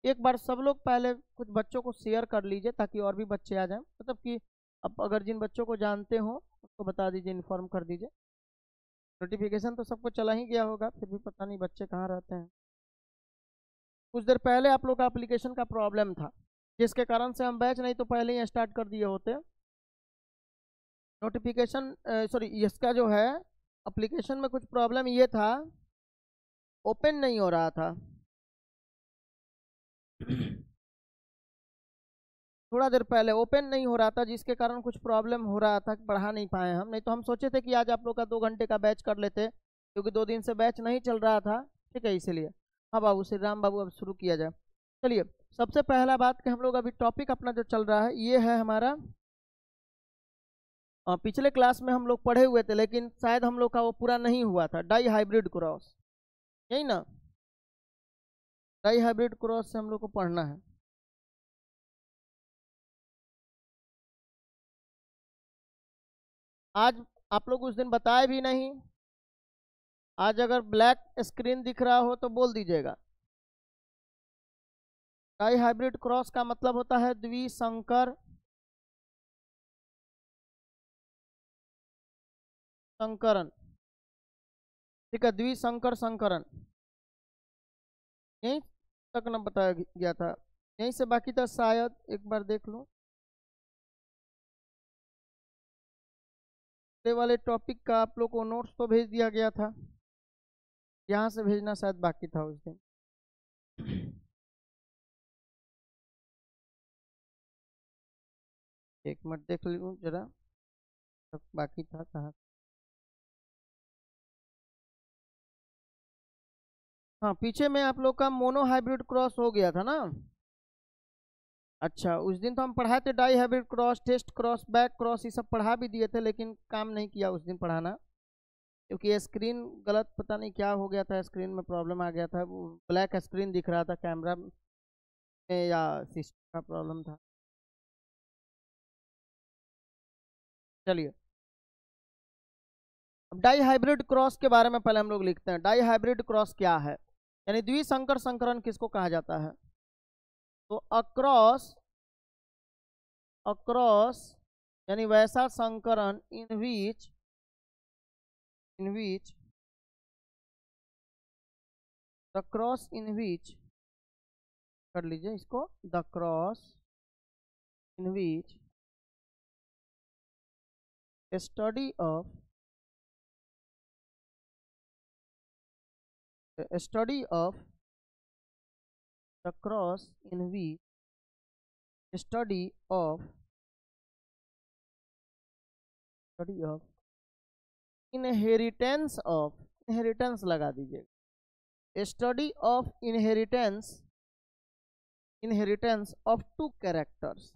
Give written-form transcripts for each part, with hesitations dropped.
एक बार सब लोग पहले कुछ बच्चों को शेयर कर लीजिए ताकि और भी बच्चे आ जाएं, मतलब कि अब अगर जिन बच्चों को जानते हो उसको बता दीजिए, इन्फॉर्म कर दीजिए। नोटिफिकेशन तो सबको चला ही गया होगा, फिर भी पता नहीं बच्चे कहाँ रहते हैं। कुछ देर पहले आप लोग का एप्लीकेशन का प्रॉब्लम था, जिसके कारण से हम बैच नहीं तो पहले ही स्टार्ट कर दिए होते। नोटिफिकेशन सॉरी, इसका जो है एप्लीकेशन में कुछ प्रॉब्लम ये था, ओपन नहीं हो रहा था। थोड़ा देर पहले ओपन नहीं हो रहा था, जिसके कारण कुछ प्रॉब्लम हो रहा था, पढ़ा नहीं पाए हम। नहीं तो हम सोचे थे कि आज आप लोग का 2 घंटे का बैच कर लेते, क्योंकि 2 दिन से बैच नहीं चल रहा था। ठीक है, इसीलिए। हाँ बाबू, श्री राम बाबू, अब शुरू किया जाए। चलिए, सबसे पहला बात कि हम लोग अभी टॉपिक अपना जो चल रहा है ये है हमारा, पिछले क्लास में हम लोग पढ़े हुए थे लेकिन शायद हम लोग का वो पूरा नहीं हुआ था, डाई हाइब्रिड क्रॉस, यही ना। डाई हाइब्रिड क्रॉस से हम लोग को पढ़ना है। आज आप लोग उस दिन बताए भी नहीं। आज अगर ब्लैक स्क्रीन दिख रहा हो तो बोल दीजिएगा। डाई हाइब्रिड क्रॉस का मतलब होता है द्विसंकर संकरण। ठीक है, द्विसंकर संकरण, यहीं तक न बताया गया था, यहीं से बाकी था शायद, एक बार देख लो। ये वाले टॉपिक का आप लोग को नोट्स तो भेज दिया गया था, यहाँ से भेजना शायद बाकी था उस दिन। एक मिनट देख लूँ जरा, तब बाकी था कहाँ। हाँ, पीछे में आप लोग का मोनो हाइब्रिड क्रॉस हो गया था ना। अच्छा, उस दिन तो हम पढ़ाए थे dihybrid cross, test cross, back cross, ये सब पढ़ा भी दिए थे, लेकिन काम नहीं किया उस दिन पढ़ाना, क्योंकि ये स्क्रीन गलत, पता नहीं क्या हो गया था, स्क्रीन में प्रॉब्लम आ गया था, वो ब्लैक स्क्रीन दिख रहा था कैमरा में, या सिस्टम का प्रॉब्लम था। चलिए, अब डाई हाइब्रिड क्रॉस के बारे में पहले हम लोग लिखते हैं। डाई हाइब्रिड क्रॉस क्या है, यानी द्विसंकर संकरण किसको कहा जाता है। तो अक्रॉस, अक्रॉस यानी वैसा संकरण इन विच द क्रॉस इन विच, कर लीजिए इसको, the cross in which study of study of the cross in which study of study of inheritance लगा दीजिए, study of inheritance of two characters,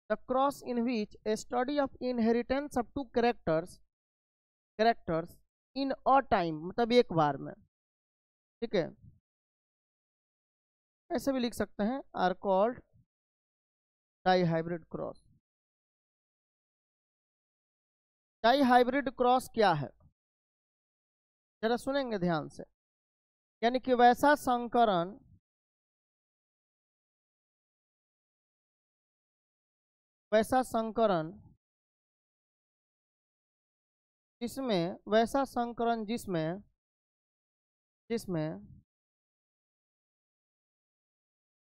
the cross in which a study of inheritance of two characters in a time, मतलब एक बार में। ठीक है, ऐसे भी लिख सकते हैं, are called dihybrid cross. Dihybrid cross क्या है, जरा सुनेंगे ध्यान से। यानी कि वैसा संकरण जिसमें जिसमें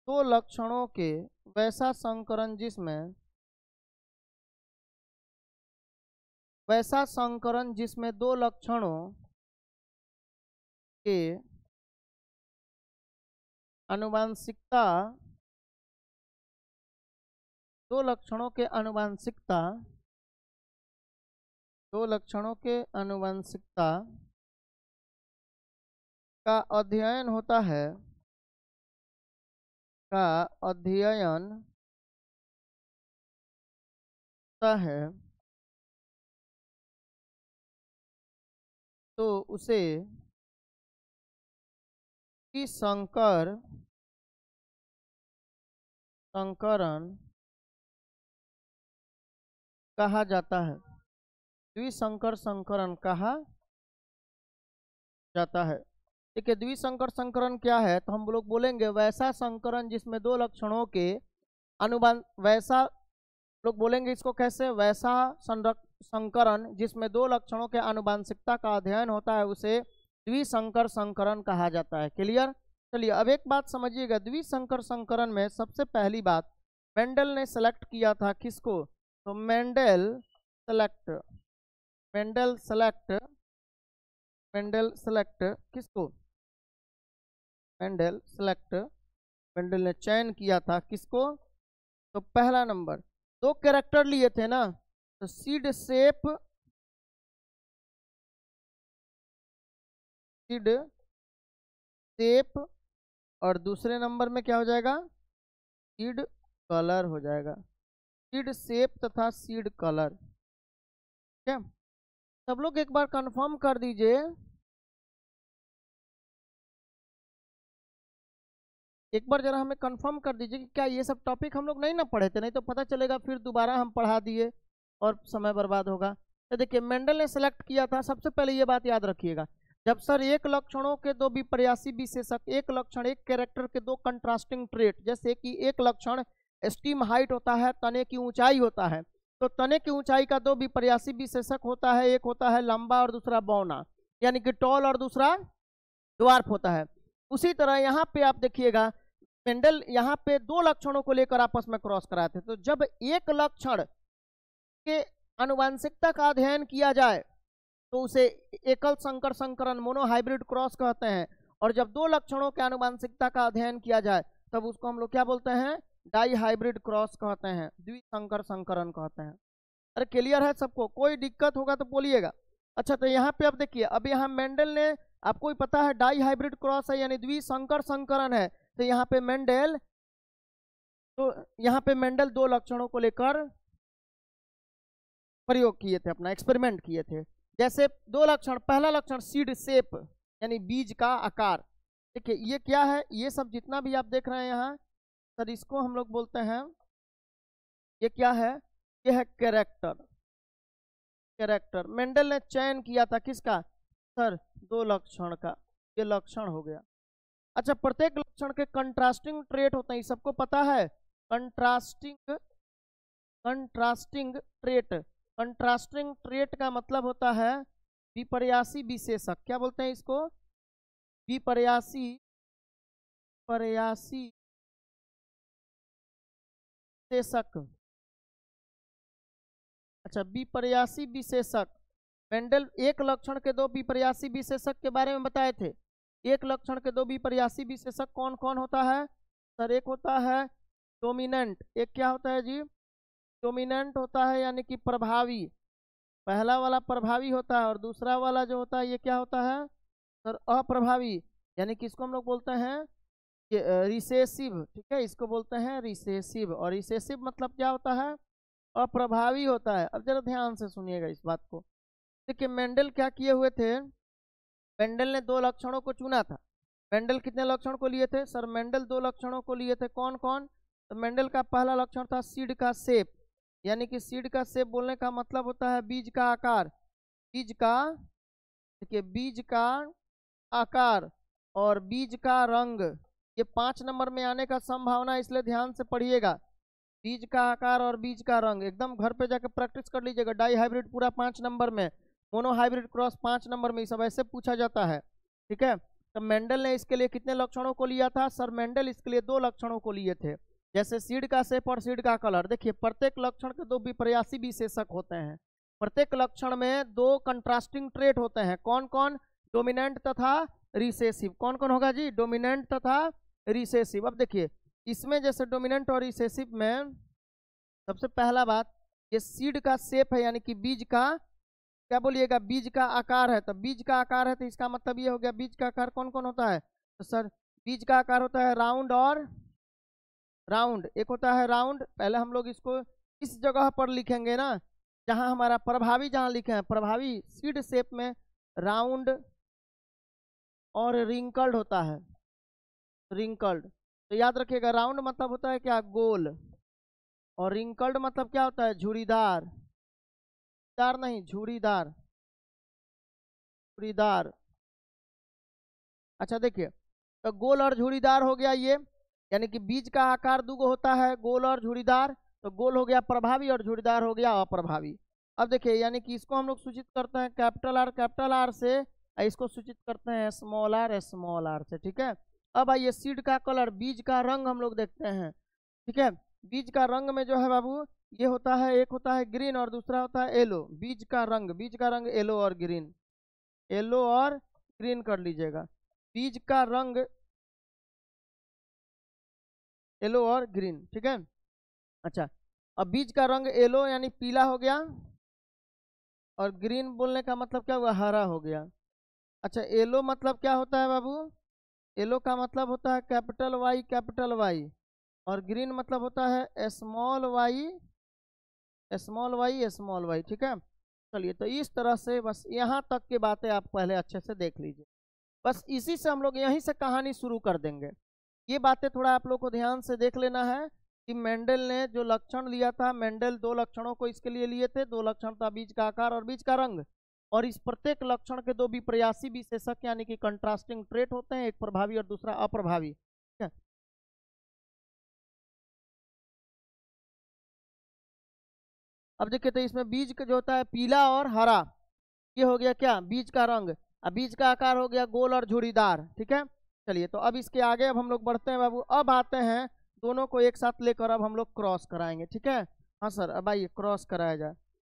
दो लक्षणों के वैसा संकरण जिसमें दो लक्षणों के आनुवांशिकता दो लक्षणों के आनुवांशिकता का अध्ययन होता है, तो उसे संकरण कहा जाता है, द्विसंकर संकरण कहा जाता है। देखिए द्विसंकर संकरण क्या है, तो हम लोग बोलेंगे वैसा संकरण जिसमें दो लक्षणों के अनुबंध, वैसा लोग बोलेंगे इसको कैसे, वैसा संकरण जिसमें दो लक्षणों के आनुवंशिकता का अध्ययन होता है उसे द्विसंकर संकरण कहा जाता है। क्लियर। चलिए अब एक बात समझिएगा, द्विसंकर संकरण में सबसे पहली बात मेंडल ने सेलेक्ट किया था किसको, तो मेंडल सेलेक्ट किसको, मेंडल ने चयन किया था किसको, तो पहला नंबर दो कैरेक्टर लिए थे ना, तो सीड शेप और दूसरे नंबर में क्या हो जाएगा, सीड कलर हो जाएगा। सीड शेप तथा सीड कलर। ठीक है, सब लोग एक बार कंफर्म कर दीजिए, एक बार जरा हमें कंफर्म कर दीजिए कि क्या ये सब टॉपिक हम लोग नहीं ना पढ़े थे, नहीं तो पता चलेगा फिर दोबारा हम पढ़ा दिए और समय बर्बाद होगा। तो देखिए मेंडल ने सेलेक्ट किया था, सबसे पहले ये बात याद रखिएगा, जब सर एक लक्षणों के दो विपर्यासी विशेषक, एक लक्षण एक कैरेक्टर के दो कंट्रास्टिंग ट्रेट, जैसे कि एक लक्षण स्टीम हाइट होता है, तने की ऊंचाई होता है, तो तने की ऊंचाई का दो विपर्यासी विशेषक होता है, एक होता है लंबा और दूसरा बौना, यानी कि टॉल और दूसरा ड्वार्फ होता है। उसी तरह यहाँ पे आप देखिएगा मेंडल यहाँ पे दो लक्षणों को लेकर आपस में क्रॉस कराए थे, तो जब एक लक्षण के आनुवंशिकता का अध्ययन किया जाए तो उसे एकल संकर संकरण मोनोहाइब्रिड क्रॉस कहते हैं, और जब दो लक्षणों के आनुवंशिकता का अध्ययन किया जाए तब उसको हम लोग क्या बोलते हैं, डाई हाइब्रिड क्रॉस कहते हैं, द्विसंकर संकरण कहते हैं। अरे क्लियर है सबको, कोई दिक्कत होगा तो बोलिएगा। अच्छा तो यहाँ पे अब देखिए, अब यहाँ मेंडल ने, आपको ही पता है डाई हाइब्रिड क्रॉस है यानी द्विसंकर संकरण है, तो यहाँ पे मेंडल दो लक्षणों को लेकर प्रयोग किए थे, अपना एक्सपेरिमेंट किए थे। जैसे दो लक्षण, पहला लक्षण सीड शेप यानी बीज का आकार। देखिए ये क्या है, ये सब जितना भी आप देख रहे हैं यहाँ सर, इसको हम लोग बोलते हैं, ये क्या है, ये है कैरेक्टर। मेंडल ने चयन किया था किसका, सर दो लक्षण का, ये लक्षण हो गया। अच्छा प्रत्येक लक्षण के कंट्रास्टिंग ट्रेट होते हैं, सबको पता है, कंट्रास्टिंग ट्रेट का मतलब होता है विपर्यासी विशेषक। क्या बोलते हैं इसको, विपर्यासी विशेषक। अच्छा विपर्यासी विशेषक, मेंडल एक लक्षण के दो विपर्यासी विशेषक के बारे में बताए थे। एक लक्षण के दो विपर्यासी विशेषक कौन कौन होता है, सर एक होता है डोमिनेंट, एक क्या होता है जी, डोमिनेंट होता है यानी कि प्रभावी, पहला वाला प्रभावी होता है और दूसरा वाला जो होता है ये क्या होता है सर, अप्रभावी, यानी कि इसको हम लोग बोलते हैं रिसेसिव। ठीक है, इसको बोलते हैं रिसेसिव, और रिसेसिव मतलब क्या होता है, अप्रभावी होता है। अब जरा ध्यान से सुनिएगा इस बात को। देखिए मेंडल क्या किए हुए थे, मेंडल ने दो लक्षणों को चुना था। मेंडल कितने लक्षण को लिए थे सर, मेंडल दो लक्षणों को लिए थे, कौन कौन, तो मेंडल का पहला लक्षण था सीड का शेप, यानी कि सीड का शेप बोलने का मतलब होता है बीज का आकार, बीज का, देखिए बीज का आकार और बीज का रंग, ये 5 नंबर में आने का संभावना, इसलिए ध्यान से पढ़िएगा। बीज का आकार और बीज का रंग एकदम घर पे जाकर प्रैक्टिस कर लीजिएगा। डाई हाइब्रिड पूरा 5 नंबर में, मोनो हाइब्रिड क्रॉस 5 नंबर में, सब ऐसे पूछा जाता है। ठीक है, तो मेंडल ने इसके लिए कितने लक्षणों को लिया था सर, मेंडल इसके लिए दो लक्षणों को लिए थे, जैसे सीड का शेप और सीड का कलर। देखिए प्रत्येक लक्षण के दो विपर्यासी विशेषक होते हैं, प्रत्येक लक्षण में दो कंट्रास्टिंग ट्रेट होते हैं, कौन कौन, डोमिनेंट तथा रिसेसिव। कौन कौन होगा जी, डोमिनेंट तथा रिसेसिव। अब देखिए इसमें जैसे डोमिनेंट और रिसेसिव में सबसे पहला बात, ये सीड का शेप है यानी कि बीज का, क्या बोलिएगा, बीज का आकार है, तो बीज का आकार है तो इसका मतलब ये हो गया, बीज का आकार कौन कौन होता है, तो सर बीज का आकार होता है राउंड और राउंड, एक होता है राउंड, पहले हम लोग इसको इस जगह पर लिखेंगे ना जहां हमारा प्रभावी, जहां लिखे हैं प्रभावी, सीड शेप में राउंड और रिंकल्ड होता है, रिंकल्ड, तो याद रखिएगा राउंड मतलब होता है क्या, गोल, और रिंकल्ड मतलब क्या होता है, झुरीदार, दार नहीं झुरीदार, झुरीदार। अच्छा देखिए, तो गोल और झुड़ीदार हो गया ये, यानी कि बीज का आकार दुगो होता है, गोल और झुड़ीदार। तो गोल हो गया प्रभावी और झुड़ीदार हो गया अप्रभावी। अब देखिए, यानी कि इसको हम लोग सूचित करते हैं कैपिटल आर से, इसको सूचित करते हैं स्मॉल आर से। ठीक है, अब आइए सीड का कलर, बीज का रंग हम लोग देखते हैं। ठीक है, बीज का रंग में जो है बाबू, ये होता है, एक होता है ग्रीन और दूसरा होता है येलो। बीज का रंग येलो और ग्रीन, येलो और ग्रीन कर लीजिएगा। बीज का रंग येलो और ग्रीन, ठीक है। अच्छा, अब बीज का रंग येलो यानी पीला हो गया, और ग्रीन बोलने का मतलब क्या हुआ, हरा हो गया। अच्छा, येलो मतलब क्या होता है बाबू, येलो का मतलब होता है कैपिटल वाई, और ग्रीन मतलब होता है स्मॉल वाई। ठीक है, चलिए, तो इस तरह से बस यहाँ तक की बातें आप पहले अच्छे से देख लीजिए। बस इसी से हम लोग यहीं से कहानी शुरू कर देंगे। ये बातें थोड़ा आप लोग को ध्यान से देख लेना है कि मेंडल ने जो लक्षण लिया था, मेंडल दो लक्षणों को इसके लिए लिए थे। दो लक्षण था, बीज का आकार और बीज का रंग, और इस प्रत्येक लक्षण के दो विपर्यासी विशेषक यानी कि कंट्रास्टिंग ट्रेट होते हैं, एक प्रभावी और दूसरा अप्रभावी। ठीक है, अब देखिए, तो इसमें बीज का जो होता है पीला और हरा, ये हो गया क्या, बीज का रंग। अब बीज का आकार हो गया गोल और झुड़ीदार। ठीक है, चलिए, तो अब इसके आगे अब हम लोग बढ़ते हैं बाबू। अब आते हैं दोनों को एक साथ लेकर अब हम लोग क्रॉस कराएंगे। ठीक है, हाँ सर, अब आइए क्रॉस कराया जाए।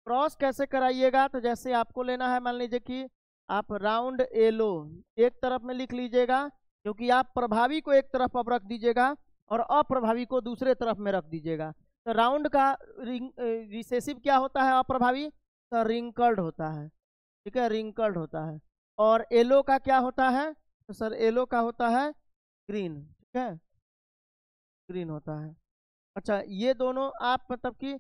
क्रॉस कैसे कराइएगा, तो जैसे आपको लेना है, मान लीजिए कि आप राउंड एलो एक तरफ में लिख लीजिएगा, क्योंकि आप प्रभावी को एक तरफ अब रख दीजिएगा और अप्रभावी को दूसरे तरफ में रख दीजिएगा। तो राउंड का रिसेसिव क्या होता है, अप्रभावी, तो रिंकल्ड होता है। ठीक है, रिंकल्ड होता है। और येलो का क्या होता है, तो सर येलो का होता है ग्रीन। ठीक है, ग्रीन होता है। अच्छा, ये दोनों आप मतलब कि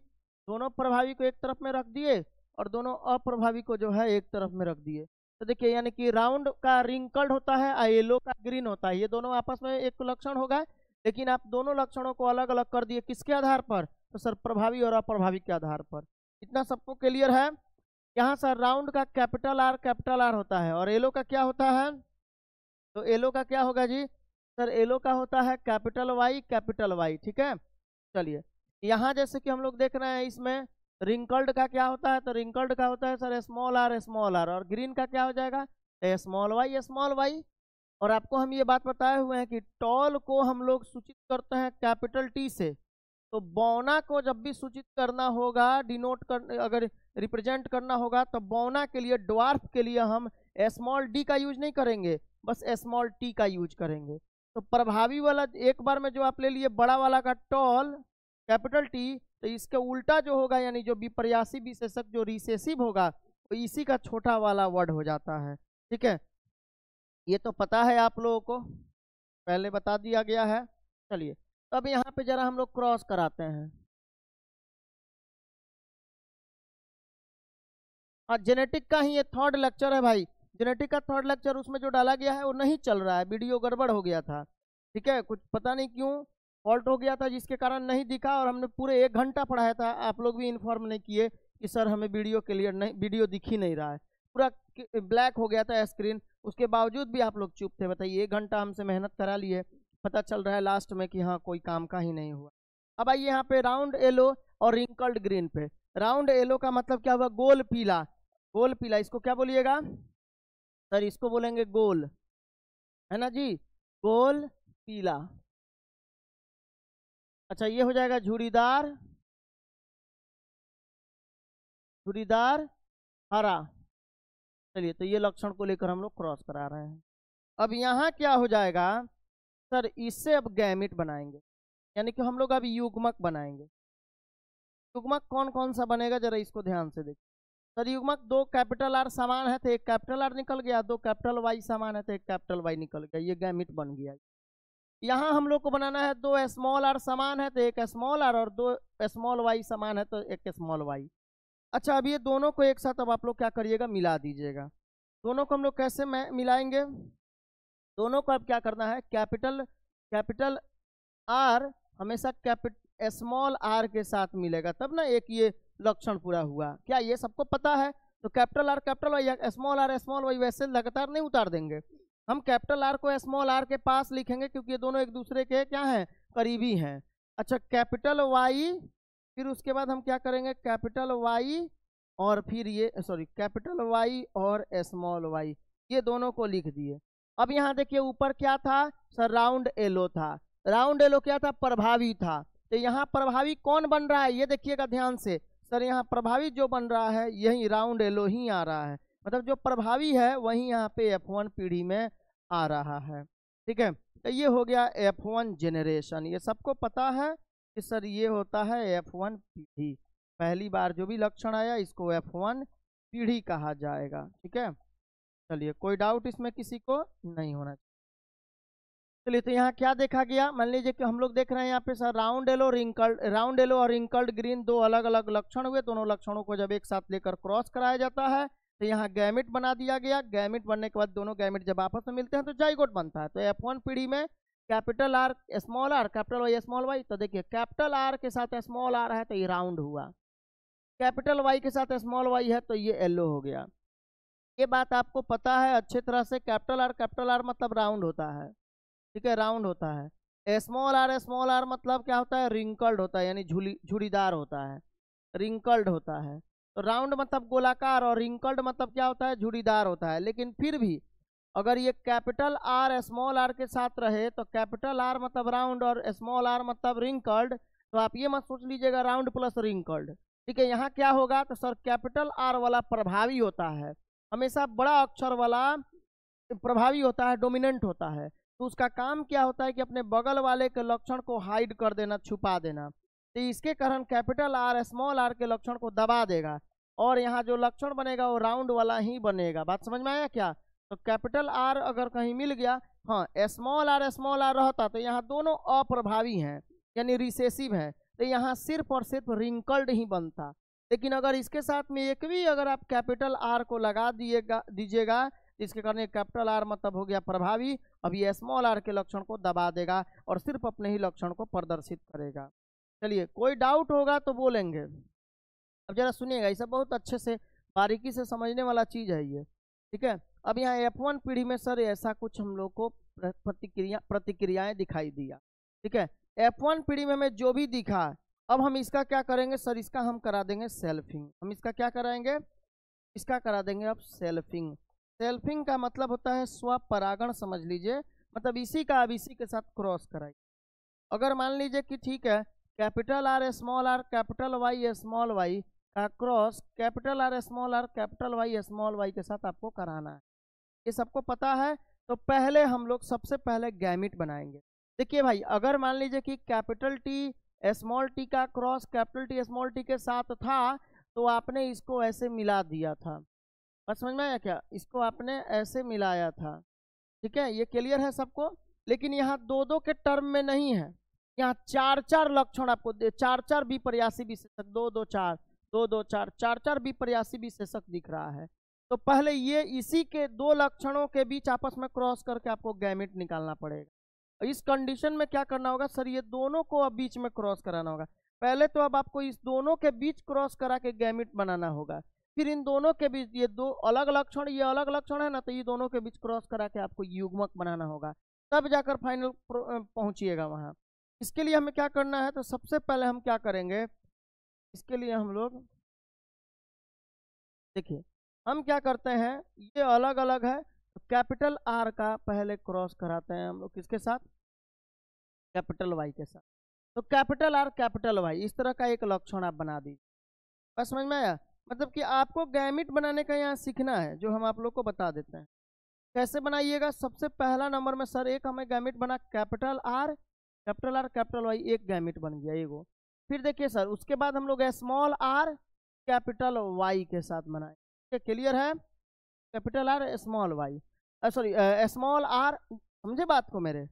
दोनों प्रभावी को एक तरफ में रख दिए और दोनों अप्रभावी को जो है एक तरफ में रख दिए। तो देखिए, यानी कि राउंड का रिंकल्ड होता है और येलो का ग्रीन होता है। ये दोनों आपस में एक लक्षण होगा, लेकिन आप दोनों लक्षणों को अलग अलग कर दिए, किसके आधार पर, तो सर प्रभावी और अप्रभावी के आधार पर। इतना सबको क्लियर है। यहाँ सर राउंड का कैपिटल आर होता है, और येलो का क्या होता है, तो येलो का क्या होगा जी, सर येलो का होता है कैपिटल वाई। ठीक है, चलिए, यहाँ जैसे कि हम लोग देख रहे हैं, इसमें रिंकल्ड का क्या होता है, तो रिंकल्ड का होता है सर स्मॉल आर, और ग्रीन का क्या हो जाएगा, स्मॉल वाई। और आपको हम ये बात बताए हुए हैं कि टॉल को हम लोग सूचित करते हैं कैपिटल टी से। तो बौना को जब भी सूचित करना होगा, डिनोट कर, अगर रिप्रेजेंट करना होगा, तो बौना के लिए, ड्वार्फ के लिए हम स्मॉल डी का यूज नहीं करेंगे, बस स्मॉल टी का यूज करेंगे। तो प्रभावी वाला एक बार में जो आप ले लिए बड़ा वाला का टॉल कैपिटल टी, तो इसके उल्टा जो होगा, यानी जो विपर्यासी विशेषक जो रिसेसिव होगा, तो इसी का छोटा वाला वर्ड हो जाता है। ठीक है, ये तो पता है आप लोगों को, पहले बता दिया गया है। चलिए, तो अब यहाँ पे जरा हम लोग क्रॉस कराते हैं। और जेनेटिक का ही ये थर्ड लेक्चर है भाई, जेनेटिक का थर्ड लेक्चर, उसमें जो डाला गया है वो नहीं चल रहा है, वीडियो गड़बड़ हो गया था। ठीक है, कुछ पता नहीं क्यों फॉल्ट हो गया था, जिसके कारण नहीं दिखा, और हमने पूरे 1 घंटा पढ़ाया था, आप लोग भी इन्फॉर्म नहीं किए कि सर हमें वीडियो क्लियर नहीं, वीडियो दिख ही नहीं रहा है, पूरा ब्लैक हो गया था स्क्रीन। उसके बावजूद भी आप लोग चुप थे, बताइए, 1 घंटा हमसे मेहनत करा लिए, पता चल रहा है लास्ट में कि हाँ कोई काम का ही नहीं हुआ। अब आइए यहाँ पे राउंड येलो और रिंकल्ड ग्रीन पे। राउंड येलो का मतलब क्या हुआ, गोल पीला, गोल पीला, इसको क्या बोलिएगा, सर इसको बोलेंगे गोल, है ना जी, गोल पीला। अच्छा, ये हो जाएगा झुरीदार, झुरीदार हरा। चलिए, तो ये लक्षण को लेकर हम लोग क्रॉस करा रहे हैं। अब यहाँ क्या हो जाएगा, सर इससे अब गैमिट बनाएंगे, यानी कि हम लोग अब युग्मक बनाएंगे। युग्मक कौन कौन सा बनेगा, जरा इसको ध्यान से देखिए। सर युग्मक, दो कैपिटल आर समान है तो एक कैपिटल आर निकल गया, दो कैपिटल वाई समान है तो एक कैपिटल वाई निकल गया, ये गैमिट बन गया। यहाँ हम लोग को बनाना है, दो स्मॉल आर समान है तो एक स्मॉल आर, और दो स्मॉल वाई समान है तो एक स्मॉल वाई। अच्छा, अब ये दोनों को एक साथ अब आप लोग क्या करिएगा, मिला दीजिएगा। दोनों को हम लोग कैसे मिलाएंगे, दोनों को अब क्या करना है, कैपिटल आर हमेशा स्मॉल आर के साथ मिलेगा, तब ना एक ये लक्षण पूरा हुआ। क्या ये सबको पता है, तो capital R capital Y, small R small Y, वैसे लगातार नहीं उतार देंगे। हम कैपिटल आर को स्मॉल आर के पास लिखेंगे क्योंकि ये दोनों एक दूसरे के क्या हैं, करीबी हैं। अच्छा कैपिटल वाई, फिर उसके बाद हम क्या करेंगे, कैपिटल वाई और फिर ये सॉरी कैपिटल वाई और स्मॉल वाई, ये दोनों को लिख दिए। अब यहाँ देखिए ऊपर क्या था सर, राउंड एलो था। राउंड एलो क्या था, प्रभावी था। तो यहाँ प्रभावी कौन बन रहा है, ये देखिएगा ध्यान से सर, यहाँ प्रभावी जो बन रहा है यही राउंड एलो ही आ रहा है, मतलब जो प्रभावी है वही यहाँ पे F1 पीढ़ी में आ रहा है। ठीक है, तो ये हो गया F1 जेनरेशन। ये सबको पता है कि सर ये होता है F1 पीढ़ी। पहली बार जो भी लक्षण आया इसको F1 पीढ़ी कहा जाएगा। ठीक है, चलिए कोई डाउट इसमें किसी को नहीं होना चाहिए। चलिए तो यहाँ क्या देखा गया, मान लीजिए कि हम लोग देख रहे हैं यहाँ पे sir round yellow wrinkled, round yellow और रिंकल्ड ग्रीन दो अलग अलग लक्षण हुए। दोनों लक्षणों को जब एक साथ लेकर क्रॉस कराया जाता है तो यहाँ गैमिट बना दिया गया। गैमिट बनने के बाद दोनों गैमिट जब आपस में मिलते हैं तो जाइगोट बनता है। तो F1 पीढ़ी में capital R small R, capital Y small Y, तो देखिए कैपिटल आर के साथ स्मॉल आर है तो ये राउंड हुआ, कैपिटल वाई के साथ स्मॉल वाई है तो ये येलो हो गया। ये बात आपको पता है अच्छे तरह से, कैपिटल आर मतलब राउंड होता है। ठीक है, राउंड होता है। स्मॉल आर मतलब क्या होता है, रिंकल्ड होता है, यानी झुरीदार होता है, रिंकल्ड होता है। तो राउंड मतलब गोलाकार और रिंकल्ड मतलब क्या होता है, झुरीदार होता है। लेकिन फिर भी अगर ये कैपिटल आर स्मॉल आर के साथ रहे तो कैपिटल आर मतलब राउंड और स्मॉल आर मतलब रिंकल्ड, तो आप ये मत सोच लीजिएगा राउंड प्लस रिंकल्ड। ठीक है, यहाँ क्या होगा तो सर कैपिटल आर वाला प्रभावी होता है, हमेशा बड़ा अक्षर वाला प्रभावी होता है, डोमिनेंट होता है। तो उसका काम क्या होता है कि अपने बगल वाले के लक्षण को हाइड कर देना, छुपा देना। तो इसके कारण कैपिटल आर स्मॉल आर के लक्षण को दबा देगा और यहाँ जो लक्षण बनेगा वो राउंड वाला ही बनेगा। बात समझ में आया क्या? तो कैपिटल आर अगर कहीं मिल गया, हाँ स्मॉल आर रहता तो यहाँ दोनों अप्रभावी हैं यानी रिसेसिव हैं, तो यहाँ सिर्फ और सिर्फ रिंकल्ड ही बनता। लेकिन अगर इसके साथ में एक भी अगर आप कैपिटल आर को लगा दीजिएगा इसके कारण कैपिटल आर मतलब हो गया प्रभावी। अब ये स्मॉल आर के लक्षण को दबा देगा और सिर्फ अपने ही लक्षण को प्रदर्शित करेगा। चलिए कोई डाउट होगा तो बोलेंगे। अब जरा सुनिएगा, इसे बहुत अच्छे से बारीकी से समझने वाला चीज है ये। ठीक है, अब यहाँ F1 पीढ़ी में सर ऐसा कुछ हम लोग को प्रतिक्रियाएं दिखाई दिया। ठीक है, F1 पीढ़ी में हमें जो भी दिखा, अब हम इसका क्या करेंगे सर, इसका हम करा देंगे सेल्फिंग। हम इसका क्या कराएंगे, इसका करा देंगे अब सेल्फिंग। सेल्फिंग का मतलब होता है स्वपरागण, समझ लीजिए, मतलब इसी का अब इसी के साथ क्रॉस कराइए। अगर मान लीजिए कि ठीक है capital R capital Y small Y का cross capital R capital Y small Y के साथ आपको कराना है, ये सबको पता है। तो पहले हम लोग सबसे पहले गैमिट बनाएंगे। देखिए भाई, अगर मान लीजिए कि कैपिटल टी स्मॉल टी का cross capital T small T के साथ था तो आपने इसको ऐसे मिला दिया था, बस समझ में आया क्या, इसको आपने ऐसे मिलाया था। ठीक है, ये क्लियर है सबको। लेकिन यहाँ दो दो के टर्म में नहीं है, यहाँ चार चार लक्षण आपको चार चार विपर्यासी विशेषक, दो दो चार चार चार विपर्यासी विशेषक दिख रहा है। तो पहले ये इसी के दो लक्षणों के बीच आपस में क्रॉस करके आपको गैमिट निकालना पड़ेगा। इस कंडीशन में क्या करना होगा सर, ये दोनों को अब बीच में क्रॉस कराना होगा। पहले तो अब आपको इस दोनों के बीच क्रॉस करा के गैमिट बनाना होगा, फिर इन दोनों के बीच ये दो अलग लक्षण, ये अलग लक्षण है ना, तो ये दोनों के बीच क्रॉस करा के आपको युग्मक बनाना होगा, तब जाकर फाइनल पहुंचिएगा वहां। इसके लिए हमें क्या करना है, तो सबसे पहले हम क्या करेंगे, इसके लिए हम लोग देखिए हम क्या करते हैं, ये अलग अलग है तो कैपिटल आर का पहले क्रॉस कराते हैं हम लोग किसके साथ, कैपिटल वाई के साथ। तो कैपिटल आर कैपिटल वाई इस तरह का एक लक्षण आप बना दीजिए। बस समझ में आया, मतलब कि आपको गैमिट बनाने का यहाँ सीखना है, जो हम आप लोग को बता देते हैं कैसे बनाइएगा। सबसे पहला नंबर में सर एक हमें गैमिट बना कैपिटल आर कैपिटल वाई, एक गैमिट बन गया एगो। फिर देखिए सर उसके बाद हम लोग स्मॉल आर कैपिटल वाई के साथ बनाए। क्लियर है, capital R small Y, sorry small R, समझे बात को मेरे,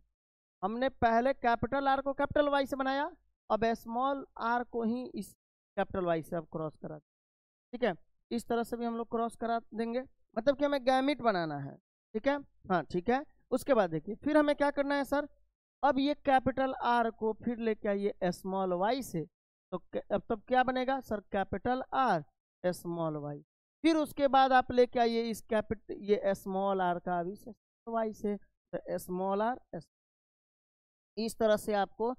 हमने पहले कैपिटल आर को कैपिटल वाई से बनाया, अब स्मॉल आर को ही इस कैपिटल वाई से अब क्रॉस करा। ठीक है, इस तरह से भी हम लोग क्रॉस करा देंगे, मतलब कि हमें गैमिट बनाना है। ठीक है, हाँ ठीक है। उसके बाद देखिए फिर हमें क्या करना है सर, अब ये कैपिटल आर को फिर लेके आइए स्मॉल वाई से, तो अब तब क्या बनेगा sir, capital R small Y. फिर उसके बाद आप लेके आइए इस ये स्मॉल आर का अभी से वाई से, तो स्मॉल आर एस। इस तरह से आपको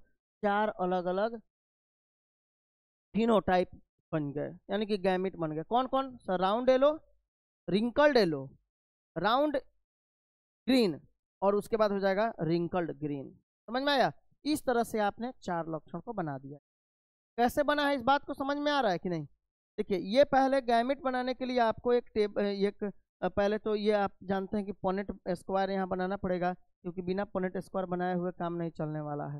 4 अलग अलग फिनोटाइप बन गए, यानी कि गैमिट बन गए। कौन कौन? Sir round yellow, wrinkled yellow, round green, और उसके बाद हो जाएगा रिंकल्ड ग्रीन। समझ में आया? इस तरह से आपने 4 लक्षण को बना दिया। कैसे बना है इस बात को समझ में आ रहा है कि नहीं? देखिए, ये पहले गैमिट बनाने के लिए आपको पहले तो ये आप जानते हैं कि पॉनेट स्क्वायर यहाँ बनाना पड़ेगा, क्योंकि बिना पॉनेट स्क्वायर बनाए हुए काम नहीं चलने वाला है।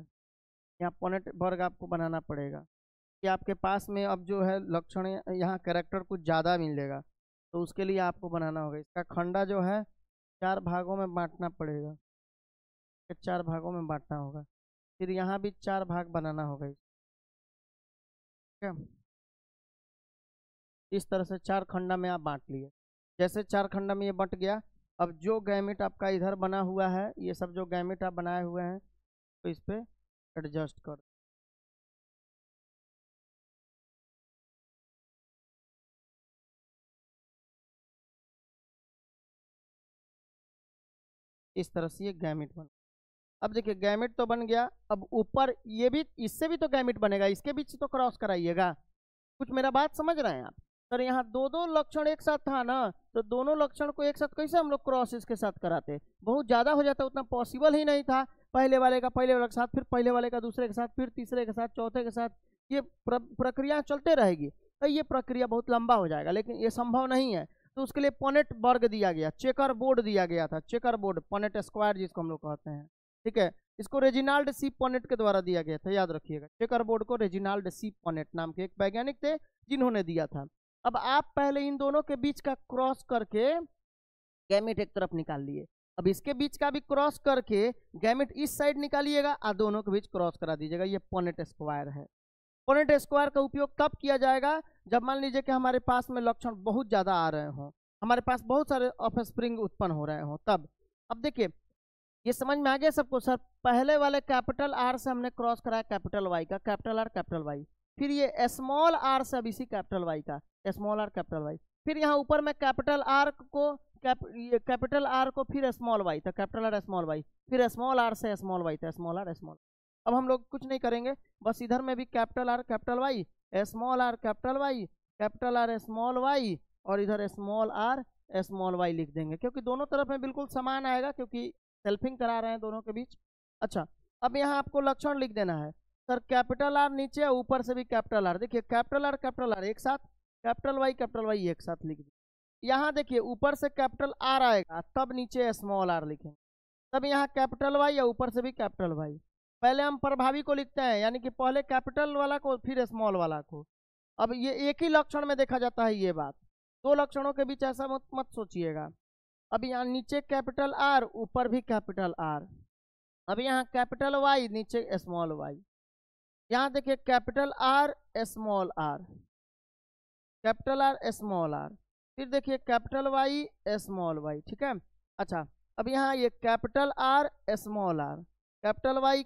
यहाँ पॉनेट वर्ग आपको बनाना पड़ेगा कि आपके पास में अब जो है लक्षण यहाँ कैरेक्टर कुछ ज़्यादा मिलेगा, तो उसके लिए आपको बनाना होगा। इसका खंडा जो है 4 भागों में बांटना पड़ेगा, 4 भागों में बांटना होगा। फिर यहाँ भी 4 भाग बनाना होगा। ठीक है, इस तरह से 4 खंडा में आप बांट लिए। जैसे 4 खंडा में ये बंट गया, अब जो गैमिट आपका इधर बना हुआ है, ये सब जो गैमिट आप बनाए हुए हैं, तो इस पे एडजस्ट कर। इस तरह से ये गैमिट बन। अब देखिए गैमिट तो बन गया, अब ऊपर ये भी, इससे भी तो गैमिट बनेगा, इसके बीच से तो क्रॉस कराइएगा। कुछ मेरा बात समझ रहे हैं आप? सर यहाँ दो दो लक्षण एक साथ था ना, तो दोनों लक्षण को एक साथ कैसे हम लोग क्रॉस इसके साथ कराते? बहुत ज्यादा हो जाता, उतना पॉसिबल ही नहीं था। पहले वाले का पहले वाले के साथ, फिर पहले वाले का दूसरे के साथ, फिर तीसरे के साथ, चौथे के साथ, ये प्रक्रिया चलते रहेगी। तो ये प्रक्रिया बहुत लंबा हो जाएगा, लेकिन ये संभव नहीं है। तो उसके लिए पॉनेट वर्ग दिया गया, चेकर बोर्ड दिया गया था, चेकर बोर्ड, पॉनेट स्क्वायर जिसको हम लोग कहते हैं। ठीक है, इसको रेजिनाल्ड सी पॉनेट के द्वारा दिया गया था, याद रखिएगा। चेकर बोर्ड को रेजिनाल्ड सी पॉनेट नाम के एक वैज्ञानिक थे जिन्होंने दिया था। अब आप पहले इन दोनों के बीच का क्रॉस करके गैमेट एक तरफ निकाल लिए। अब इसके बीच का भी क्रॉस करके गैमेट इस साइड निकालिएगा और दोनों के बीच क्रॉस करा दीजिएगा। ये पॉनेट स्क्वायर है। पॉनेट स्क्वायर का उपयोग तब किया जाएगा जब मान लीजिए कि हमारे पास में लक्षण बहुत ज्यादा आ रहे हों, हमारे पास बहुत सारे ऑफस्प्रिंग उत्पन्न हो रहे हों तब। अब देखिए, ये समझ में आ गया सबको? सर पहले वाले कैपिटल आर से हमने क्रॉस कराया कैपिटल वाई का, कैपिटल आर कैपिटल वाई, फिर ये स्मॉल आर से अब इसी कैपिटल वाई का, स्मॉल आर कैपिटल वाई, फिर यहाँ ऊपर में कैपिटल आर को कैपिटल आर को फिर स्मॉल वाई, तो कैपिटल आर स्मॉल वाई, फिर स्मॉल आर से स्मॉल वाई, तो स्मॉल आर स्मॉल। अब हम लोग कुछ नहीं करेंगे, बस इधर में भी capital R capital Y, small R capital Y, capital R small Y, और इधर स्मॉल आर स्मॉल वाई लिख देंगे, क्योंकि दोनों तरफ में बिल्कुल समान आएगा, क्योंकि सेल्फिंग करा रहे हैं दोनों के बीच। अच्छा, अब यहाँ आपको लक्षण लिख देना है। सर कैपिटल आर नीचे, ऊपर से भी कैपिटल आर। देखिए कैपिटल आर एक साथ, कैपिटल वाई एक साथ लिख दिए। यहाँ देखिए ऊपर से कैपिटल आर आएगा, तब नीचे स्मॉल आर लिखेंगे, तब यहाँ कैपिटल वाई या ऊपर से भी कैपिटल वाई। पहले हम प्रभावी को लिखते हैं, यानी कि पहले कैपिटल वाला को फिर स्मॉल वाला को। अब ये एक ही लक्षण में देखा जाता है ये बात, दो लक्षणों के बीच ऐसा मत सोचिएगा। अब यहाँ नीचे कैपिटल आर, ऊपर भी कैपिटल आर। अब यहाँ कैपिटल वाई, नीचे स्मॉल वाई। यहाँ देखिए capital R small R, capital R small R, फिर देखिए कैपिटल वाई स्मॉल वाई। ठीक है, अच्छा अब यहाँ ये capital R small R, capital Y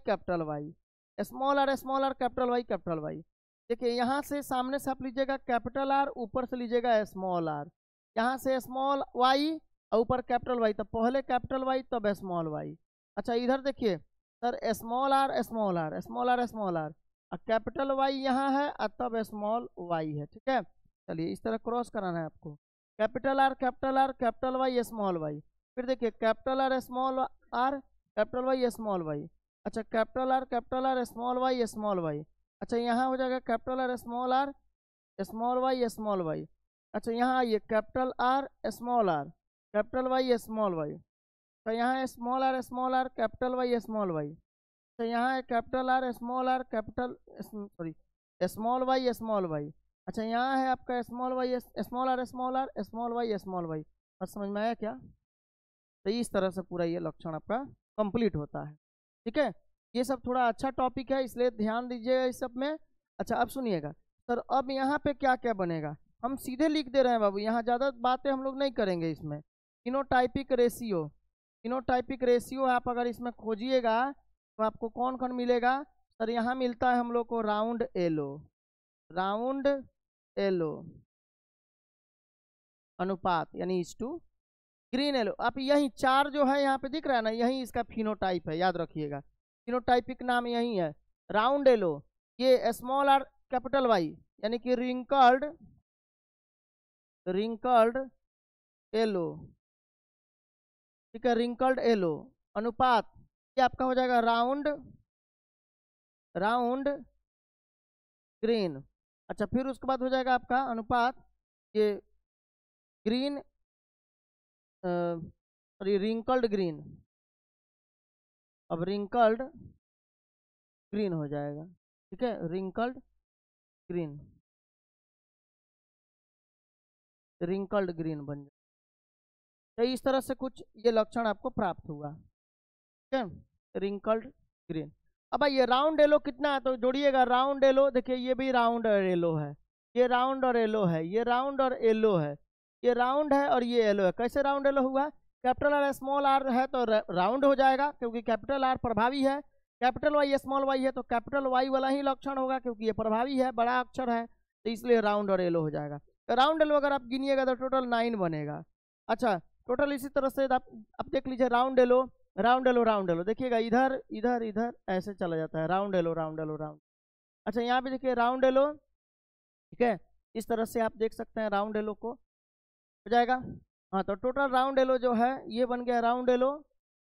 small R capital Y. देखिए यहाँ से सामने से आप लीजिएगा कैपिटल आर, ऊपर से लीजिएगा स्मॉल आर, यहाँ से स्मॉल वाई और ऊपर कैपिटल वाई, तब पहले कैपिटल वाई तब स्मॉल वाई। अच्छा इधर देखिए sir small R small R small R small R, और कैपिटल वाई यहाँ है और तब स्मॉल वाई है। ठीक है, चलिए इस तरह क्रॉस कराना है आपको, capital R capital Y small Y, फिर देखिए capital R capital Y small Y. अच्छा कैपिटल आर स्मॉल वाई। अच्छा यहाँ हो जाएगा capital R small Y small Y. अच्छा यहाँ आइए capital R capital Y small Y, तो यहाँ small R capital Y small Y. तो यहाँ है capital R capital sorry small Y. अच्छा यहाँ है आपका स्मॉल आर स्मॉल वाई। और समझ में आया क्या? तो इस तरह से पूरा ये लक्षण आपका कंप्लीट होता है। ठीक है, ये सब थोड़ा अच्छा टॉपिक है, इसलिए ध्यान दीजिएगा इस सब में। अच्छा अब सुनिएगा सर, अब यहाँ पे क्या क्या बनेगा, हम सीधे लिख दे रहे हैं बाबू, यहाँ ज़्यादा बातें हम लोग नहीं करेंगे इसमें। फिनोटाइपिक रेशियो आप अगर इसमें खोजिएगा तो आपको कौन कौन मिलेगा? सर यहाँ मिलता है हम लोग को राउंड एलो अनुपात यानी 1:, ग्रीन येलो, आप यही चार जो है यहाँ पे दिख रहा है ना, यही इसका फिनोटाइप है, याद रखिएगा। फिनोटाइपिक नाम यही है। राउंड येलो, ये स्मॉल आर कैपिटल वाई, यानी कि रिंकल्ड रिंकल्ड येलो, ठीक है, रिंकल्ड येलो अनुपात ये आपका हो जाएगा राउंड राउंड ग्रीन। अच्छा, फिर उसके बाद हो जाएगा आपका अनुपात ये ग्रीन, सॉरी रिंकल्ड ग्रीन, अब रिंकल्ड ग्रीन हो जाएगा, ठीक है, रिंकल्ड ग्रीन, रिंकल्ड ग्रीन बन जाए। तो इस तरह से कुछ ये लक्षण आपको प्राप्त हुआ, ठीक है, रिंकल्ड ग्रीन। अब ये राउंड येलो कितना है तो जोड़िएगा, राउंड येलो देखिए ये भी राउंड और येलो है, ये राउंड और येलो है, ये राउंड और येलो है, ये राउंड है और ये येलो है। कैसे राउंड येलो हुआ? कैपिटल आर स्मॉल आर है तो राउंड हो जाएगा क्योंकि कैपिटल आर प्रभावी है, कैपिटल वाई स्मॉल वाई है तो कैपिटल वाई वाला ही लक्षण होगा क्योंकि ये प्रभावी है, बड़ा अक्षर है, तो इसलिए राउंड और येलो हो जाएगा। तो राउंड येलो अगर आप गिनिएगा तो टोटल 9 बनेगा। अच्छा, टोटल इसी तरह से आप देख लीजिए, round yellow round yellow round yellow, देखिएगा इधर इधर इधर ऐसे चला जाता है, round yellow round yellow round. अच्छा, यहाँ पे देखिए राउंड येलो, ठीक है, इस तरह से आप देख सकते हैं राउंड येलो को, हो जाएगा। हाँ, तो टोटल राउंड येलो जो है ये बन गया राउंड येलो,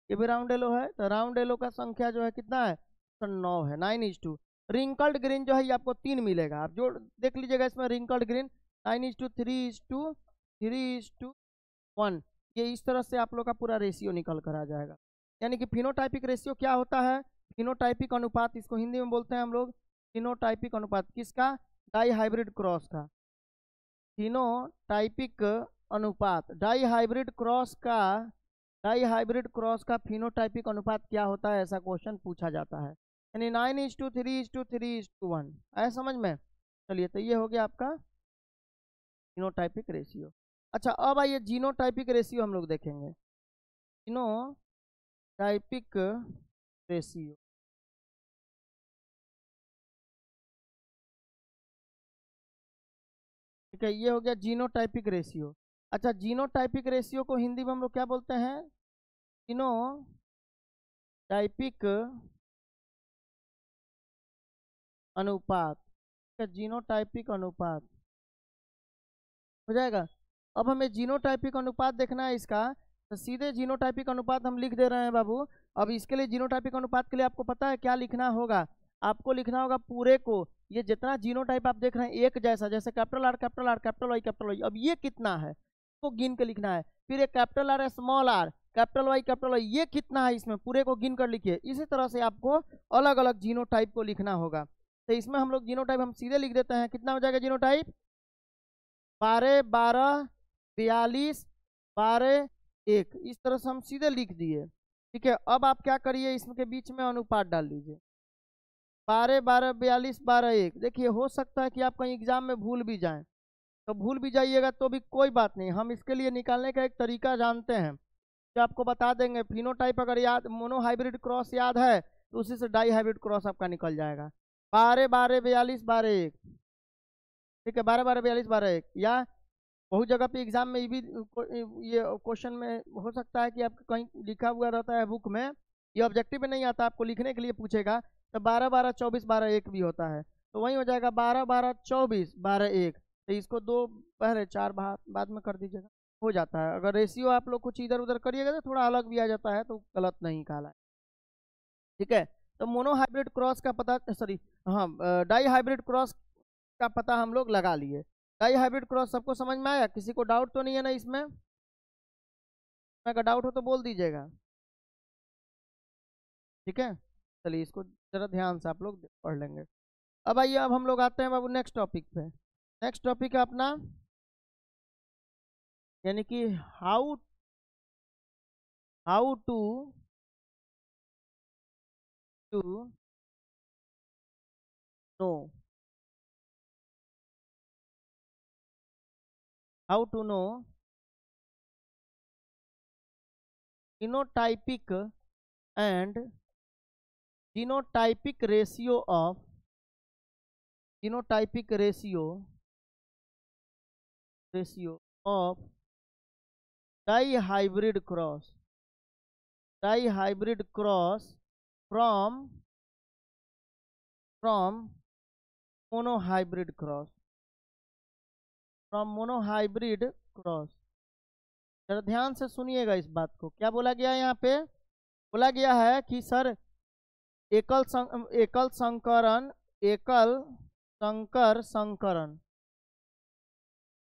ये भी राउंड येलो है, तो राउंड येलो का संख्या जो है कितना है तो 9 है, 9:2। रिंकल्ड ग्रीन जो है ये आपको 3 मिलेगा, आप जो देख लीजिएगा इसमें रिंकल्ड ग्रीन 9:3:1, ये इस तरह से आप लोग का पूरा रेशियो निकल कर आ जाएगा। यानी कि फिनोटाइपिक रेशियो क्या होता है? फिनोटाइपिक अनुपात, इसको हिंदी में बोलते हैं हम लोग फिनोटाइपिक अनुपात, किसका? डाई हाइब्रिड क्रॉस का। फिनोटाइपिक अनुपात डाई हाइब्रिड क्रॉस का, डाई हाइब्रिड क्रॉस का फिनोटाइपिक अनुपात क्या होता है, ऐसा क्वेश्चन पूछा जाता है। यानी 9:3:3:1, आया समझ में? चलिए, तो ये हो गया आपका फिनोटाइपिक रेशियो। अच्छा, अब आइए जीनोटाइपिक रेशियो हम लोग देखेंगे। जीनोटाइपिक रेशियो, ठीक है, ये हो गया जीनोटाइपिक रेशियो। अच्छा, जीनोटाइपिक रेशियो को हिंदी में हम लोग क्या बोलते हैं? जीनोटाइपिक अनुपात, ठीक है, जीनोटाइपिक अनुपात हो जाएगा। अब हमें जीनोटाइपिक अनुपात देखना है इसका, तो सीधे जीनोटाइपिक अनुपात हम लिख दे रहे हैं बाबू। अब इसके लिए जीनोटाइपिक अनुपात के लिए आपको पता है क्या लिखना होगा? आपको लिखना होगा पूरे को, ये जितना जीनोटाइप आप देख रहे हैं एक जैसा, जैसे capital R capital R capital Y capital Y, अब ये कितना है तो गिन के लिखना है। फिर एक capital R small R capital Y, ये कितना है, इसमें पूरे को गिन कर लिखिए। इसी तरह से आपको अलग अलग जीनोटाइप को लिखना होगा। तो इसमें हम लोग जीनोटाइप हम सीधे लिख देते हैं, कितना हो जाएगा जीनोटाइप? 12 12 42 12 1, इस तरह से हम सीधे लिख दिए, ठीक है। अब आप क्या करिए, इसके बीच में अनुपात डाल दीजिए, 12 12 42 12 1। देखिए, हो सकता है कि आप कहीं एग्जाम में भूल भी जाएं, तो भूल भी जाइएगा तो भी कोई बात नहीं, हम इसके लिए निकालने का एक तरीका जानते हैं जो आपको बता देंगे। फिनोटाइप अगर याद, मोनो हाइब्रिड क्रॉस याद है तो उसी से डाई हाइब्रिड क्रॉस आपका निकल जाएगा। 12 12 42 12 1, ठीक है, 12 12 42 12 1। या बहुत जगह पे एग्जाम में ये भी ये क्वेश्चन में हो सकता है कि आपको कहीं लिखा हुआ रहता है बुक में, ये ऑब्जेक्टिव में नहीं आता, आपको लिखने के लिए पूछेगा, तो 12 12 24 12 1 भी होता है, तो वही हो जाएगा 12 12 24 12 1। तो इसको 2 पहले 4 बाद में कर दीजिएगा, हो जाता है। अगर रेशियो आप लोग कुछ इधर उधर करिएगा तो थोड़ा अलग भी आ जाता है, तो गलत नहीं कहला है, ठीक है। तो मोनो हाइब्रिड क्रॉस का पता, सॉरी हाँ, डाई हाइब्रिड क्रॉस का पता हम लोग लगा लिए। डाई हाइब्रिड क्रॉस सबको समझ में आया? किसी को डाउट तो नहीं है ना इसमें? अगर डाउट हो तो बोल दीजिएगा, ठीक है। चलिए, इसको जरा ध्यान से आप लोग पढ़ लेंगे। अब आइए, अब हम लोग आते हैं बाबू नेक्स्ट टॉपिक पे। नेक्स्ट टॉपिक है अपना, यानी कि how how to know, how to know phenotypic and genotypic ratio of genotypic ratio of dihybrid cross, dihybrid cross from monohybrid cross, from monohybrid cross. जरा ध्यान से सुनिएगा इस बात को, क्या बोला गया है यहाँ पे? बोला गया है कि सर एकल संकरण, एकल संकर संकरण,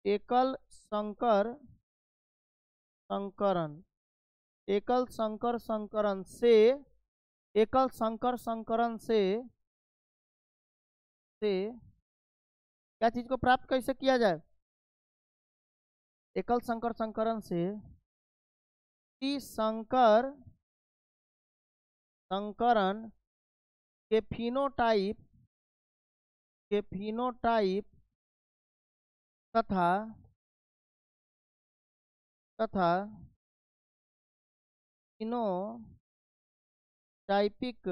एकल संकर संकरण, एकल संकर संकरण से, एकल संकर संकरण से क्या चीज को प्राप्त कैसे किया जाए? एकल संकर संकरण से संकर संकरण के फिनोटाइप, के फिनोटाइप तथा फिनोटाइपिक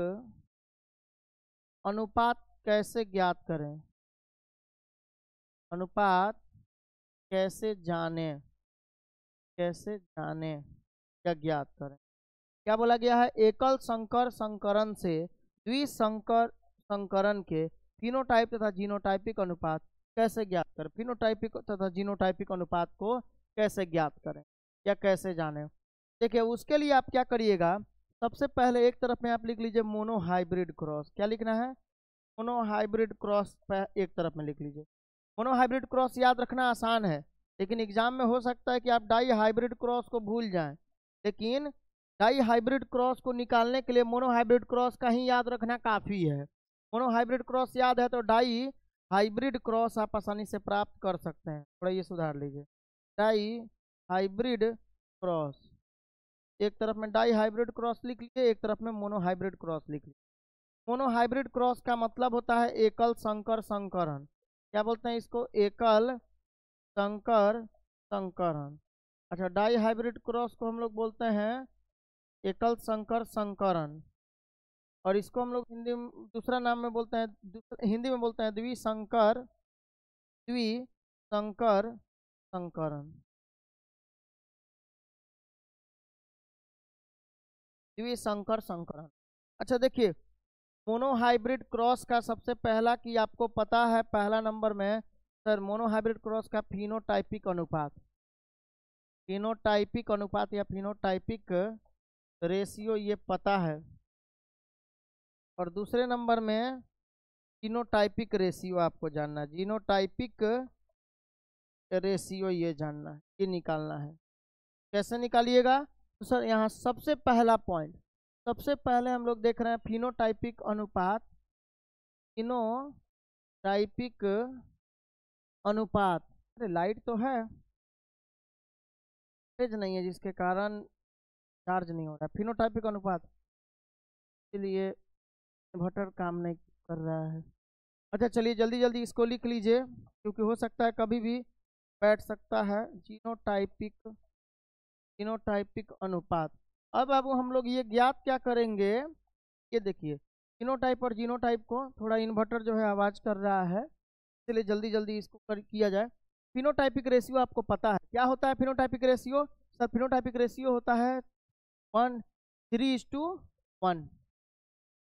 अनुपात कैसे ज्ञात करें, अनुपात कैसे जाने, कैसे जाने या ज्ञात करें। क्या बोला गया है? एकल संकर संकरण से द्विसंकर संकरण के फिनोटाइप तथा जीनोटाइपिक अनुपात कैसे ज्ञात करें, फिनोटाइपिक तथा जीनोटाइपिक अनुपात को कैसे ज्ञात करें या कैसे जाने। देखिए उसके लिए आप क्या करिएगा, सबसे पहले एक तरफ में आप लिख लीजिए मोनोहाइब्रिड क्रॉस। क्या लिखना है? मोनोहाइब्रिड क्रॉस एक तरफ में लिख लीजिए। मोनोहाइब्रिड क्रॉस याद रखना आसान है, लेकिन एग्जाम में हो सकता है कि आप डाई हाइब्रिड क्रॉस को भूल जाएं, लेकिन डाई हाइब्रिड क्रॉस को निकालने के लिए मोनोहाइब्रिड क्रॉस का ही याद रखना काफ़ी है। मोनोहाइब्रिड क्रॉस याद है तो डाई हाइब्रिड क्रॉस आप आसानी से प्राप्त कर सकते हैं। थोड़ा ये सुधार लीजिए, डाई हाइब्रिड क्रॉस, एक तरफ में डाई हाइब्रिड क्रॉस लिख लीजिए, एक तरफ में मोनोहाइब्रिड क्रॉस लिख लीजिए। मोनोहाइब्रिड क्रॉस का मतलब होता है एकल संकर संकरण। क्या बोलते हैं इसको? एकल संकर संकरण। अच्छा, डाई हाइब्रिड क्रॉस को हम लोग बोलते हैं एकल संकर संकरण, और इसको हम लोग हिंदी में दूसरा नाम में बोलते हैं, हिंदी में बोलते हैं द्विसंकर, द्विसंकर संकरण, द्विसंकर संकरण। अच्छा देखिए, मोनोहाइब्रिड क्रॉस का सबसे पहला कि आपको पता है पहला नंबर में सर मोनोहाइब्रिड क्रॉस का फिनोटाइपिक अनुपात, फिनोटाइपिक अनुपात या फिनोटाइपिक रेशियो ये पता है, और दूसरे नंबर में जीनोटाइपिक रेशियो आपको जानना है, जीनोटाइपिक रेशियो ये जानना है, ये निकालना है। कैसे निकालिएगा? तो सर यहाँ सबसे पहला पॉइंट, सबसे पहले हम लोग देख रहे हैं फिनोटाइपिक अनुपात, फिनोटाइपिक अनुपात। अरे लाइट तो है, तेज नहीं है जिसके कारण चार्ज नहीं हो रहा। फिनोटाइपिक अनुपात, इसलिए इन्वर्टर काम नहीं कर रहा है। अच्छा चलिए जल्दी जल्दी इसको लिख लीजिए, क्योंकि हो सकता है कभी भी बैठ सकता है। जीनोटाइपिक, जीनोटाइपिक अनुपात। अब हम लोग ये ज्ञात क्या करेंगे, ये देखिए फिनोटाइप और जीनोटाइप को, थोड़ा इन्वर्टर जो है आवाज़ कर रहा है, इसलिए जल्दी जल्दी इसको किया जाए। फिनोटाइपिक रेशियो आपको पता है क्या होता है? Phenotypic ratio sir, phenotypic ratio होता है 1:3:1,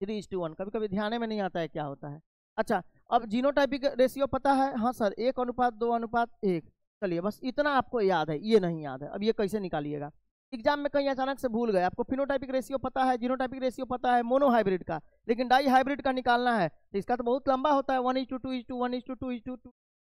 3:1। कभी कभी ध्यान में नहीं आता है क्या होता है। अच्छा, अब जीनोटाइपिक रेशियो पता है? हाँ सर, 1:2:1। चलिए बस इतना आपको याद है, ये नहीं याद है। अब ये कैसे निकालिएगा? एग्जाम में कहीं अचानक से भूल गए, आपको फिनोटाइपिक रेशियो पता है, जीनोटाइपिक रेशियो पता है मोनोहाइब्रिड का, लेकिन डाई हाइब्रिड का निकालना है तो इसका तो बहुत लंबा होता है, 1:2:1:2:4:1:2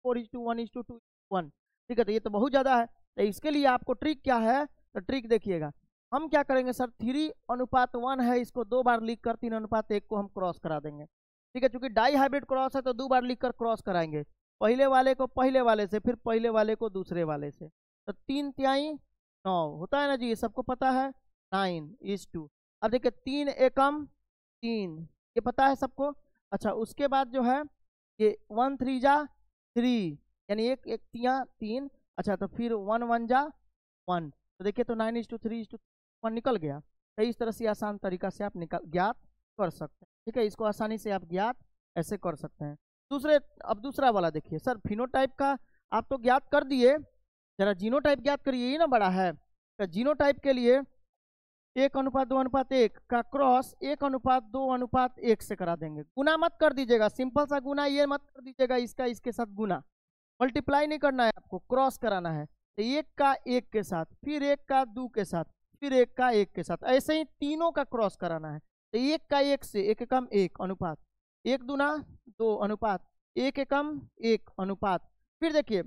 4:1:1। ठीक है, तो ये तो बहुत ज़्यादा है। तो इसके लिए आपको ट्रिक क्या है? तो ट्रिक देखिएगा, हम क्या करेंगे सर, 3:1 है, इसको 2 बार लिख कर 3:1 को हम क्रॉस करा देंगे। ठीक है, चूंकि डाई हाइब्रिड क्रॉस है तो 2 बार लिख कर क्रॉस कराएंगे, पहले वाले को पहले वाले से, फिर पहले वाले को दूसरे वाले से। तो 3×3=9 होता है ना जी, ये सबको पता है, 9:2। अब देखिए 3 एकम 3, ये पता है सबको। अच्छा उसके बाद जो है ये 1×3=3, यानी एक एक 3। अच्छा तो फिर 1×1=1, तो देखिए तो 9:3:1 निकल गया। तो इस तरह से आसान तरीका से आप ज्ञात कर सकते हैं। ठीक है, इसको आसानी से आप ज्ञात ऐसे कर सकते हैं। अब दूसरा वाला देखिए सर, फिनोटाइप का आप तो ज्ञात कर दिए, जरा जीनोटाइप ज्ञात करिए, ये ना बड़ा है। जीनोटाइप के लिए 1:2:1 का क्रॉस 1:2:1 से करा देंगे। गुना मत कर दीजिएगा, सिंपल सा गुना ये मत कर दीजिएगा, इसका इसके साथ गुना, मल्टीप्लाई नहीं करना है आपको, क्रॉस कराना है। तो 1 का 1 के साथ, फिर 1 का 2 के साथ, फिर 1 का 1 के साथ, ऐसे ही तीनों का क्रॉस कराना है। तो 1 का 1 से 1 एकम 1 अनुपात, 1 दूना 2 अनुपात, 1 एकम 1 अनुपात। फिर देखिए,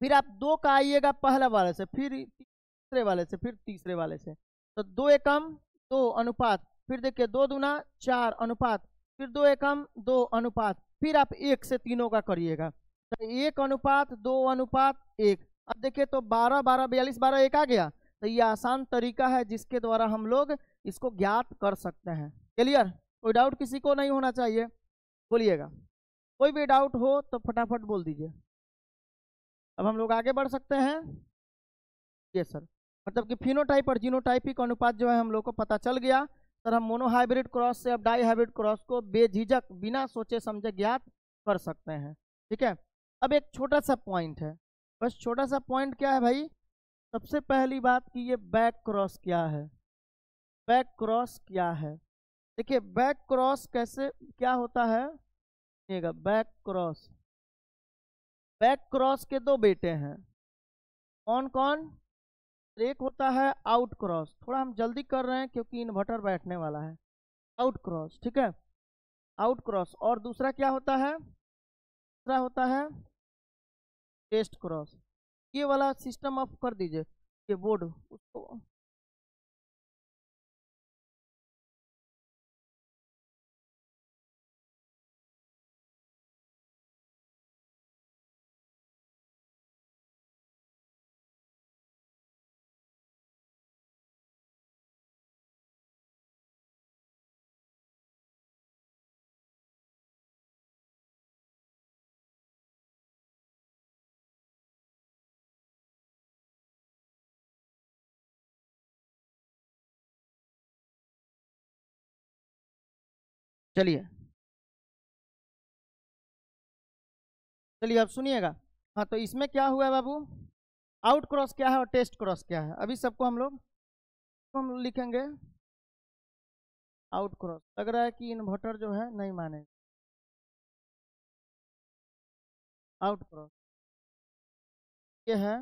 फिर आप 2 का आइएगा पहला वाले से, फिर तीसरे वाले से, फिर तीसरे वाले से, तो 2 एकम 2 अनुपात, फिर देखिए 2 दूना 4 अनुपात, फिर 2 एकम 2 अनुपात, फिर आप 1 से तीनों का करिएगा, तो 1:2:1। अब देखिए तो 12 12 42 12 1 आ गया। तो ये आसान तरीका है जिसके द्वारा हम लोग इसको ज्ञात कर सकते हैं। क्लियर? कोई डाउट किसी को नहीं होना चाहिए, बोलिएगा। कोई भी डाउट हो तो फटाफट बोल दीजिए। अब हम लोग आगे बढ़ सकते हैं। ये सर, मतलब कि फिनोटाइप और जीनोटाइपिक अनुपात जो है हम लोग को पता चल गया। सर हम मोनोहाइब्रिड क्रॉस से अब डाई हाइब्रिड क्रॉस को बेझिझक बिना सोचे समझे ज्ञात कर सकते हैं। ठीक है, अब एक छोटा सा पॉइंट है, बस छोटा सा पॉइंट क्या है भाई, सबसे पहली बात कि ये बैक क्रॉस क्या है। बैक क्रॉस क्या है, देखिए बैक क्रॉस कैसे क्या होता है। बैक क्रॉस, बैक क्रॉस के दो बेटे हैं, कौन कौन? एक होता है आउट क्रॉस, थोड़ा हम जल्दी कर रहे हैं क्योंकि इन्वर्टर बैठने वाला है। आउट क्रॉस, ठीक है, आउट क्रॉस। और दूसरा क्या होता है? दूसरा होता है टेस्ट क्रॉस। ये वाला सिस्टम ऑफ कर दीजिए, ये बोर्ड उसको। चलिए चलिए अब सुनिएगा। हाँ, तो इसमें क्या हुआ है बाबू, आउट क्रॉस क्या है और टेस्ट क्रॉस क्या है, अभी सबको हम लिखेंगे। आउट क्रॉस, लग रहा है कि इन्वर्टर जो है नहीं माने। आउट क्रॉस ये है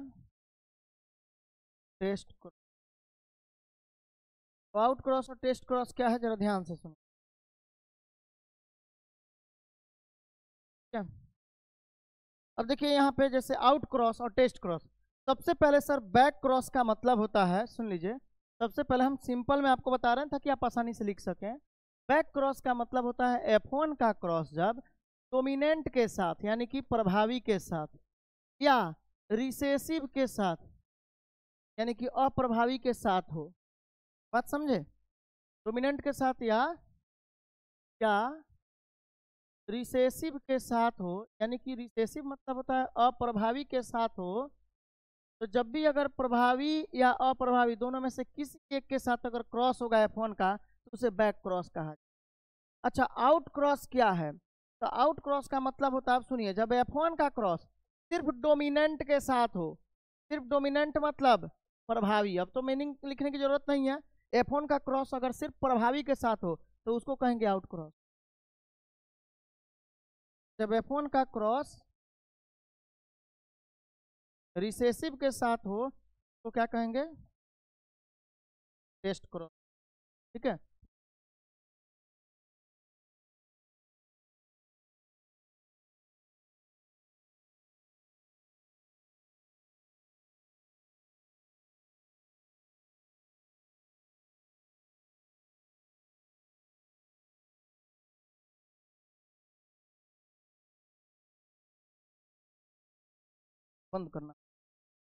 टेस्ट क्रॉस। तो आउट क्रॉस और टेस्ट क्रॉस क्या है, जरा ध्यान से सुनो। क्या, अब देखिए यहाँ पे जैसे आउट क्रॉस और टेस्ट क्रॉस, सबसे पहले सर बैक क्रॉस का मतलब होता है, सुन लीजिए, सबसे पहले हम सिंपल में आपको बता रहे हैं ताकि आप आसानी से लिख सकें। बैक क्रॉस का मतलब होता है F1 का क्रॉस जब डोमिनेंट के साथ यानी कि प्रभावी के साथ या रिसेसिव के साथ यानी कि अप्रभावी के साथ हो। बात समझे? डोमिनेंट के साथ या रिसेसिव के साथ हो, यानी कि रिसेसिव मतलब होता है अप्रभावी के साथ हो। तो जब भी अगर प्रभावी या अप्रभावी दोनों में से किसी एक के साथ अगर क्रॉस होगा F1 का, तो उसे बैक क्रॉस कहा जाए। अच्छा, आउट क्रॉस क्या है? तो आउट क्रॉस का मतलब होता है, आप सुनिए, जब F1 का क्रॉस सिर्फ डोमिनेंट के साथ हो, सिर्फ डोमिनेंट मतलब प्रभावी, अब तो मीनिंग लिखने की जरूरत नहीं है, F1 का क्रॉस अगर सिर्फ प्रभावी के साथ हो तो उसको कहेंगे आउट क्रॉस। जब F1 का क्रॉस रिसेसिव के साथ हो तो क्या कहेंगे? Test cross. ठीक है, बंद करना,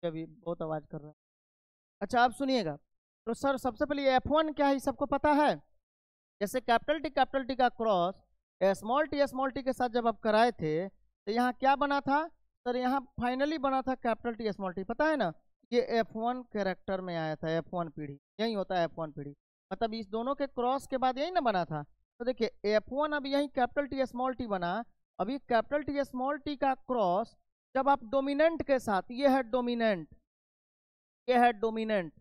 अभी बहुत आवाज कर रहा है। अच्छा आप सुनिएगा, तो सर सबसे पहले F1 क्या है सबको पता है। जैसे कैपिटल टी का क्रॉस स्मॉल टी के साथ जब आप कराए थे तो यहाँ क्या बना था सर, यहाँ फाइनली बना था कैपिटल टी स्मॉल टी, पता है ना। ये F1 कैरेक्टर में आया था, F1 पीढ़ी, यही होता है F1 पीढ़ी, मतलब इस दोनों के क्रॉस के बाद यही ना बना था। तो देखिए F1 अब यही कैपिटल टी स्मॉल टी बना। अभी कैपिटल टी स्मॉल टी का क्रॉस जब आप डोमिनेंट के साथ, ये है डोमिनेंट, ये है डोमिनेंट,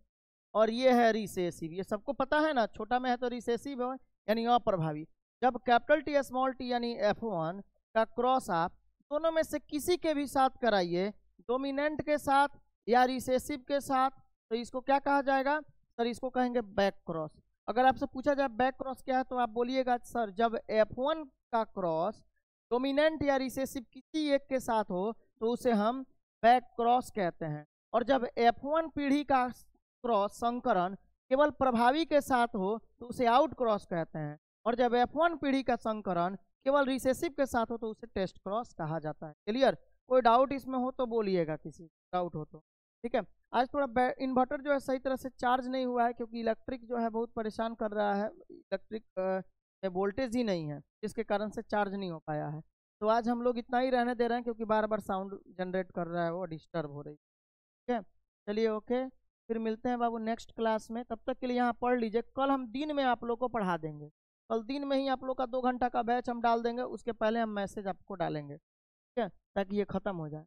और ये है रिसेसिव। ये सबको पता है ना, छोटा में है तो रिसेसिव है यानी अप्रभावी। जब कैपिटल टी स्मॉल टी यानी F1 का क्रॉस आप दोनों में से किसी के भी साथ कराइए, डोमिनेंट के साथ या रिसेसिव के साथ, तो इसको क्या कहा जाएगा सर? इसको कहेंगे बैक क्रॉस। अगर आपसे पूछा जाए बैक क्रॉस क्या है तो आप बोलिएगा सर जब F1 का क्रॉस डोमिनेंट या रिसेसिव किसी एक के साथ हो तो उसे हम बैक क्रॉस कहते हैं। और जब F1 पीढ़ी का क्रॉस संकरण केवल प्रभावी के साथ हो तो उसे आउट क्रॉस कहते हैं। और जब F1 पीढ़ी का संकरण केवल रिसेसिव के साथ हो तो उसे टेस्ट क्रॉस कहा जाता है। क्लियर? कोई डाउट इसमें हो तो बोलिएगा, किसी डाउट हो तो। ठीक है, आज थोड़ा इन्वर्टर जो है सही तरह से चार्ज नहीं हुआ है क्योंकि इलेक्ट्रिक जो है बहुत परेशान कर रहा है। इलेक्ट्रिक में वोल्टेज ही नहीं है जिसके कारण से चार्ज नहीं हो पाया है। तो आज हम लोग इतना ही रहने दे रहे हैं क्योंकि बार बार साउंड जनरेट कर रहा है, वो डिस्टर्ब हो रही है। ठीक है, चलिए ओके, फिर मिलते हैं बाबू नेक्स्ट क्लास में। तब तक के लिए यहाँ पढ़ लीजिए, कल हम दिन में आप लोग को पढ़ा देंगे। कल दिन में ही आप लोग का 2 घंटा का बैच हम डाल देंगे, उसके पहले हम मैसेज आपको डालेंगे, ठीक है, ताकि ये खत्म हो जाए।